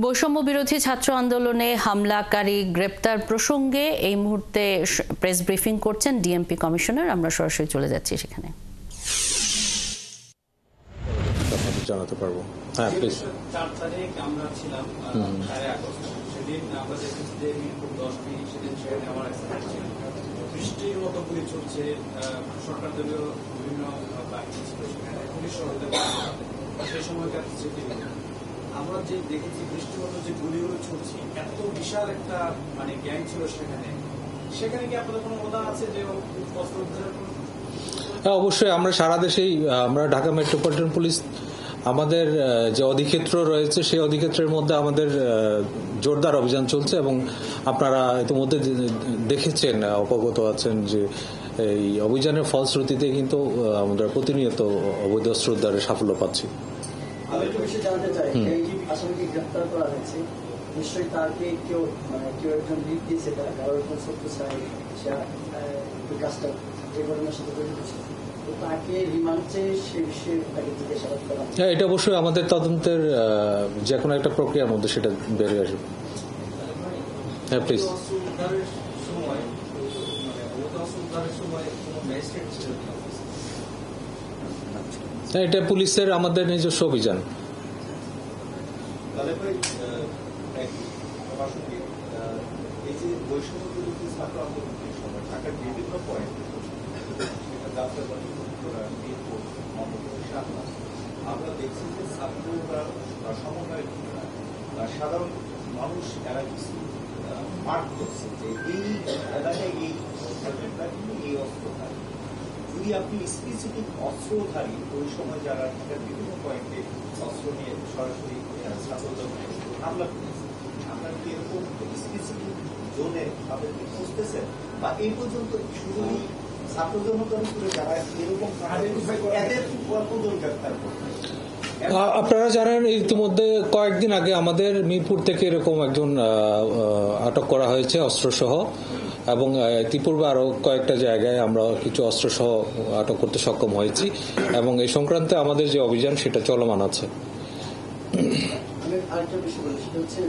বৈষম্য বিরোধী ছাত্র আন্দোলনে হামলাকারী গ্রেপ্তার প্রসঙ্গে এই মুহূর্তে প্রেস ব্রিফিং করছেন ডিএমপি কমিশনার। আমরা সরাসরি চলে যাচ্ছি সেখানে। জানাতে পারবো। হ্যাঁ প্লিজ। 4 তারিখ আমরা ছিলাম 4 আগস্ট, সেদিন আমরা দেখেছি যে মিরপুর 10B সেদিন সেখানে আমার অ্যাক্সিডেন্ট ছিল। বৃষ্টির মতো গুলি চলছে, সরকার দলীয় বিভিন্ন বাহিনী ছিল সেখানে, পুলিশ সহযোগিতা সেই সময়কার স্মৃতি আমরা যে দেখেছি বৃষ্টির মতো যে গুলিগুলো চলছে, এত বিশাল একটা মানে গ্যাং ছিল সেখানে। সেখানে কি আপনাদের কোনো অবদান আছে যে অস্ত্র উদ্ধারের? হ্যাঁ অবশ্যই, আমরা সারা দেশেই আমরা ঢাকা মেট্রোপলিটন পুলিশ আমাদের যে অধিক্ষেত্র রয়েছে সেই অধিক্ষেত্রের মধ্যে আমাদের জোরদার অভিযান চলছে এবং আপনারা ইতিমধ্যে দেখেছেন, অবগত আছেন যে এই অভিযানের ফলশ্রুতিতে কিন্তু আমরা প্রতিনিয়ত অবৈধ অস্ত্র উদ্ধারে সাফল্য পাচ্ছি। আমি একটু বেশি জানতে চাই, এই যে আসামিকে গ্রেফতার করা হয়েছে, নিশ্চয়ই তাকে কেউ একজন লিড দিয়েছে, কারোর একজন শত্রু চাই সে কাজটা এই ঘটনার সাথে জড়িত ছিল, তাকে রিমান্ড চেয়ে সে বিষয়ে তাকে জিজ্ঞাসাবাদ করা। হ্যাঁ, এটা অবশ্যই আমাদের তদন্তের যে কোনো একটা প্রক্রিয়ার মধ্যে সেটা বেরিয়ে আসবে। হ্যাঁ প্লিজ। এটা পুলিশের আমাদের নিজস্ব অভিযান। এই যে বৈষম্য বিরোধী ছাত্র আন্দোলনের সময় ঢাকার বিভিন্ন পয়েন্টে আমরা দেখছি যে ছাত্ররা সমন্বয় সাধারণ মানুষ এরা কিছু মার্ক করছে যে এই এলাকায় এই অস্ত্রধারী, যদি আপনি স্পেসিফিক অস্ত্রধারী ওই সময় যারা ঢাকার বিভিন্ন পয়েন্টে অস্ত্র নিয়ে সরাসরি ছাত্রদের হামলা করেছে, আপনার কি এরকম স্পেসিফিক জোনে তাদেরকে খুঁজতেছেন বা এই পর্যন্ত শুধুই ছাত্র জনগণ করে যারা এরকম এদের কতজন গ্রেফতার করবে? আপনারা জানেন ইতিমধ্যে কয়েকদিন আগে আমাদের মিরপুর থেকে এরকম একজন আটক করা হয়েছে অস্ত্রসহ, এবং ইতিপূর্বে আরো কয়েকটা জায়গায় আমরা কিছু অস্ত্রসহ আটক করতে সক্ষম হয়েছি এবং এই সংক্রান্তে আমাদের যে অভিযান সেটা চলমান আছে। আমি আরেকটা বিষয় বলি, সেটা হচ্ছে